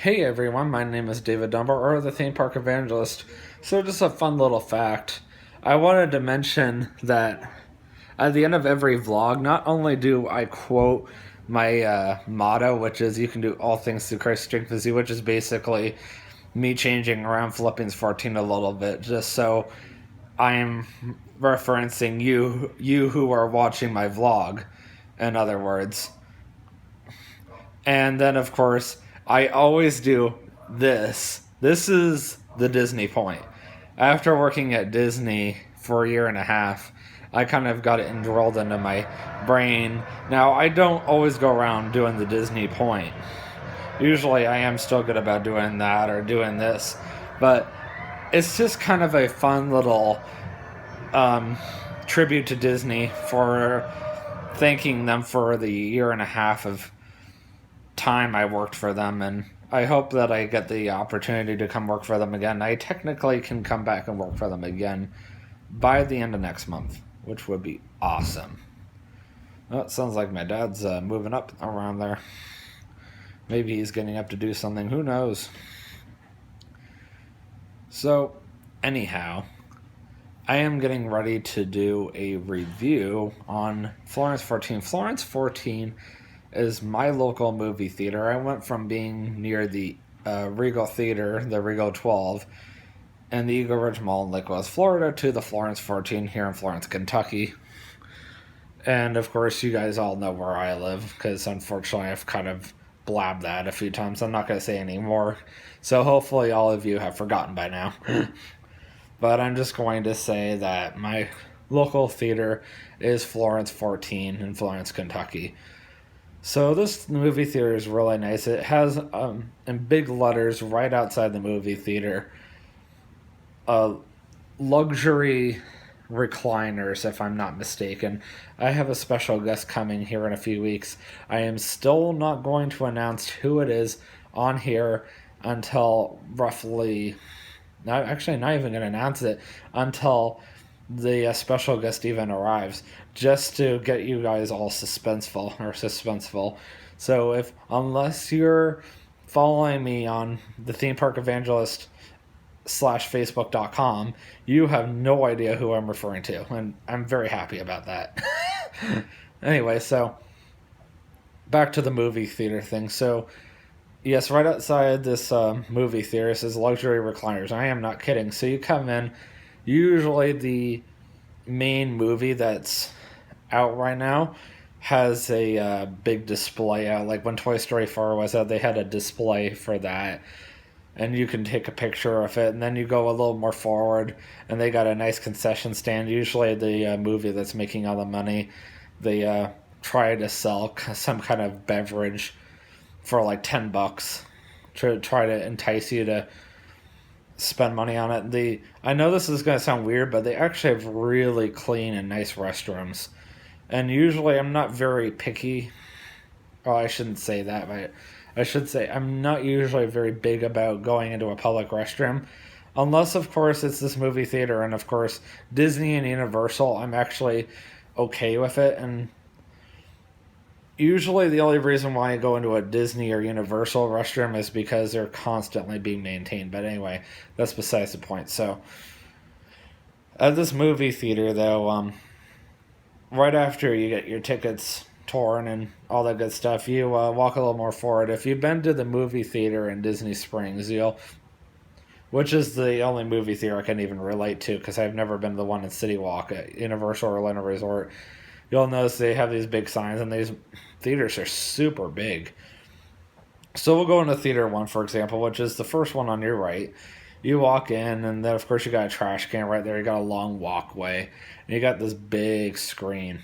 Hey everyone, my name is David Dunbar, or the Theme Park Evangelist. So, just a fun little fact. I wanted to mention that at the end of every vlog, not only do I quote my motto, which is "You can do all things through Christ strengthens you," which is basically me changing around Philippians 14 a little bit, just so I'm referencing you who are watching my vlog, in other words. And then, of course, I always do this. This is the Disney point. After working at Disney for a year and a half, I kind of got it drilled into my brain. Now, I don't always go around doing the Disney point. Usually, I am still good about doing that or doing this. But it's just kind of a fun little tribute to Disney for thanking them for the year and a half of time I worked for them, and I hope that I get the opportunity to come work for them again. I technically can come back and work for them again by the end of next month, which would be awesome. Well, it sounds like my dad's moving up around there. Maybe he's getting up to do something. Who knows? So, anyhow, I am getting ready to do a review on Florence 14. Florence 14 is my local movie theater. I went from being near the Regal Theater, the Regal 12, and the Eagle Ridge Mall in Lake West, Florida, to the Florence 14 here in Florence, Kentucky. And of course, you guys all know where I live, because unfortunately I've kind of blabbed that a few times. I'm not going to say any more. So hopefully all of you have forgotten by now. But I'm just going to say that my local theater is Florence 14 in Florence, Kentucky. So this movie theater is really nice. It has, in big letters right outside the movie theater, luxury recliners, if I'm not mistaken. I have a special guest coming here in a few weeks. I am still not going to announce who it is on here until roughly... Not even going to announce it until the special guest even arrives, just to get you guys all suspenseful. So unless you're following me on the Theme Park Evangelist /Facebook.com, you have no idea who I'm referring to, and I'm very happy about that. Anyway, so back to the movie theater thing. So yes, right outside this movie theater says luxury recliners. I am not kidding. So you come in, usually the main movie that's out right now has a big display out. Like when Toy Story 4 was out, they had a display for that. And you can take a picture of it. And then you go a little more forward, and they got a nice concession stand. Usually the movie that's making all the money, they try to sell some kind of beverage for like $10 to try to entice you to spend money on it. I know this is going to sound weird, but they actually have really clean and nice restrooms. And usually I'm not very picky. Oh, I shouldn't say that, but I should say I'm not usually very big about going into a public restroom. Unless, of course, it's this movie theater, and of course, Disney and Universal, I'm actually okay with it. And usually the only reason why I go into a Disney or Universal restroom is because they're constantly being maintained. But anyway, that's besides the point. So, at this movie theater, though, right after you get your tickets torn and all that good stuff, you walk a little more forward. If you've been to the movie theater in Disney Springs, which is the only movie theater I can even relate to, because I've never been to the one in City Walk at Universal Orlando Resort, you'll notice they have these big signs, and these theaters are super big. So we'll go into Theater 1, for example, which is the first one on your right. You walk in, and then, of course, you got a trash can right there. You got a long walkway, and you got this big screen.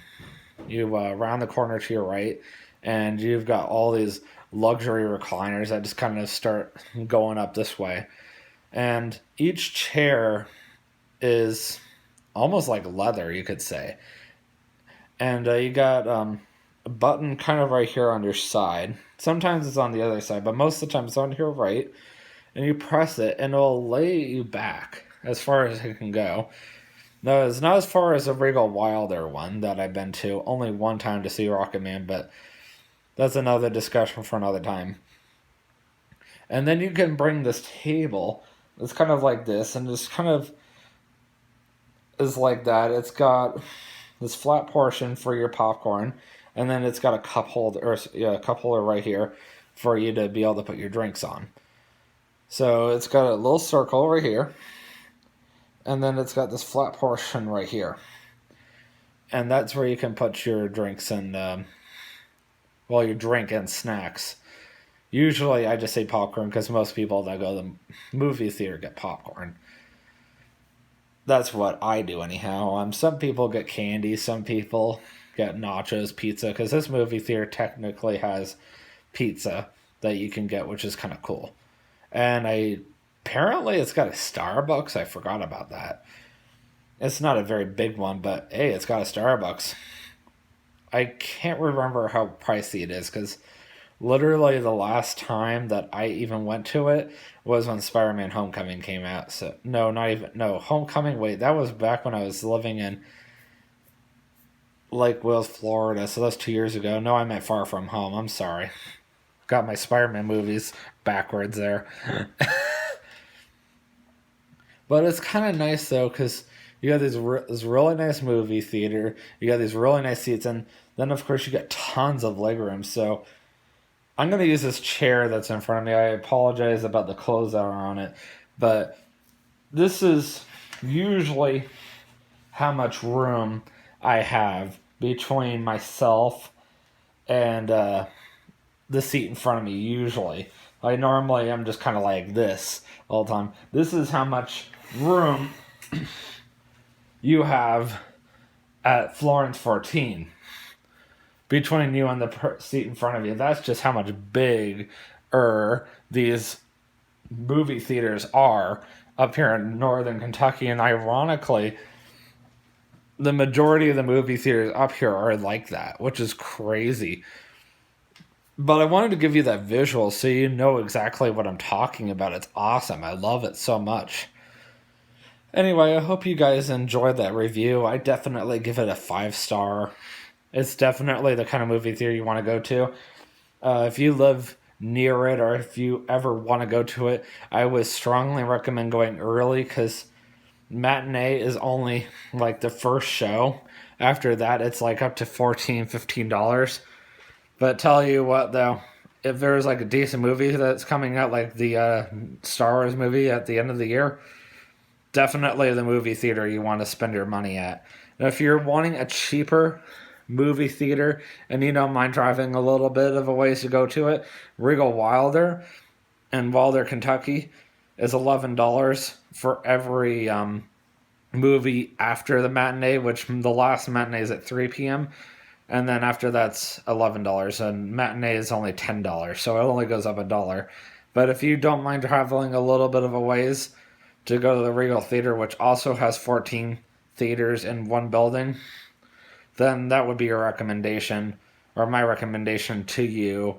You round the corner to your right, and you've got all these luxury recliners that just kind of start going up this way. And each chair is almost like leather, you could say. And you got a button kind of right here on your side. Sometimes it's on the other side, but most of the time it's on your right. And you press it, and it'll lay you back as far as it can go. No, it's not as far as the Regal Wilder one that I've been to. Only one time to see Rocket Man, but that's another discussion for another time. And then you can bring this table. It's kind of like this, and this kind of is like that. It's got this flat portion for your popcorn, and then it's got a cup holder, or yeah, a cup holder right here for you to be able to put your drinks on. So it's got a little circle over here, and then it's got this flat portion right here, and that's where you can put your drinks and your drink and snacks. Usually, I just say popcorn because most people that go to the movie theater get popcorn. That's what I do anyhow. Some people get candy, some people get nachos, pizza, because this movie theater technically has pizza that you can get, which is kind of cool. And apparently it's got a Starbucks. I forgot about that. It's not a very big one, but hey, it's got a Starbucks. I can't remember how pricey it is because literally the last time that I even went to it was when Spider-Man Homecoming came out. So Homecoming, wait, that was back when I was living in Lake Wales, Florida. So that's 2 years ago. No, I meant Far From Home. I'm sorry. Got my Spider-Man movies backwards there. But it's kind of nice though because you got this really nice movie theater. You got these really nice seats, and then of course you got tons of legroom. So I'm going to use this chair that's in front of me. I apologize about the clothes that are on it. But this is usually how much room I have between myself and the seat in front of me, usually. Normally I'm just kind of like this all the time. This is how much room you have at Florence 14 between you and the seat in front of you. That's just how much bigger these movie theaters are up here in northern Kentucky. And ironically, the majority of the movie theaters up here are like that, which is crazy. But I wanted to give you that visual so you know exactly what I'm talking about. It's awesome. I love it so much. Anyway, I hope you guys enjoyed that review. I definitely give it a 5-star. It's definitely the kind of movie theater you want to go to. If you live near it or if you ever want to go to it, I would strongly recommend going early because matinee is only like the first show. After that, it's like up to $14, $15. But tell you what, though, if there's like a decent movie that's coming out, like the Star Wars movie at the end of the year, definitely the movie theater you want to spend your money at. Now, if you're wanting a cheaper movie theater and you don't mind driving a little bit of a ways to go to it, Regal Wilder in Wilder, Kentucky is $11 for every movie after the matinee, which the last matinee is at 3 p.m. And then after that's $11, and matinee is only $10, so it only goes up $1. But if you don't mind traveling a little bit of a ways to go to the Regal Theater, which also has 14 theaters in one building, then that would be your recommendation, or my recommendation to you.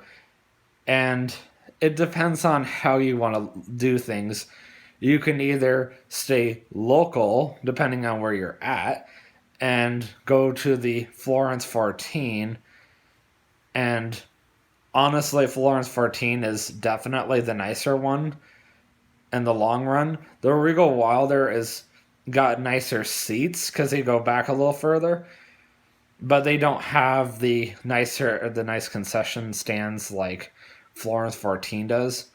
And it depends on how you want to do things. You can either stay local, depending on where you're at, and go to the Florence 14. And honestly, Florence 14 is definitely the nicer one in the long run. The Regal Wilder is got nicer seats because they go back a little further, but they don't have the nice concession stands like Florence 14 does.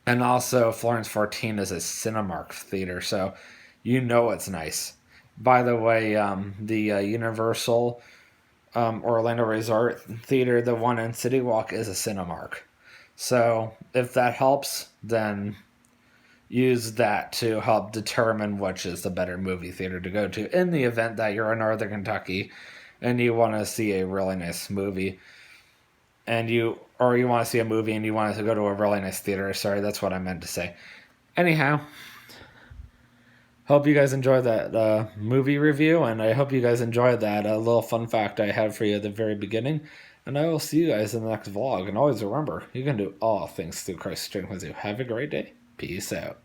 And also, Florence 14 is a Cinemark theater, so you know it's nice. By the way, the Universal Orlando Resort Theater, the one in City Walk, is a Cinemark. So if that helps, then use that to help determine which is the better movie theater to go to in the event that you're in Northern Kentucky and you want to see a really nice movie. You want to see a movie and you want to go to a really nice theater. Sorry, that's what I meant to say. Anyhow, hope you guys enjoyed that movie review, and I hope you guys enjoyed that little fun fact I had for you at the very beginning. And I will see you guys in the next vlog. And always remember, you can do all things through Christ strength with you. Have a great day. Peace out.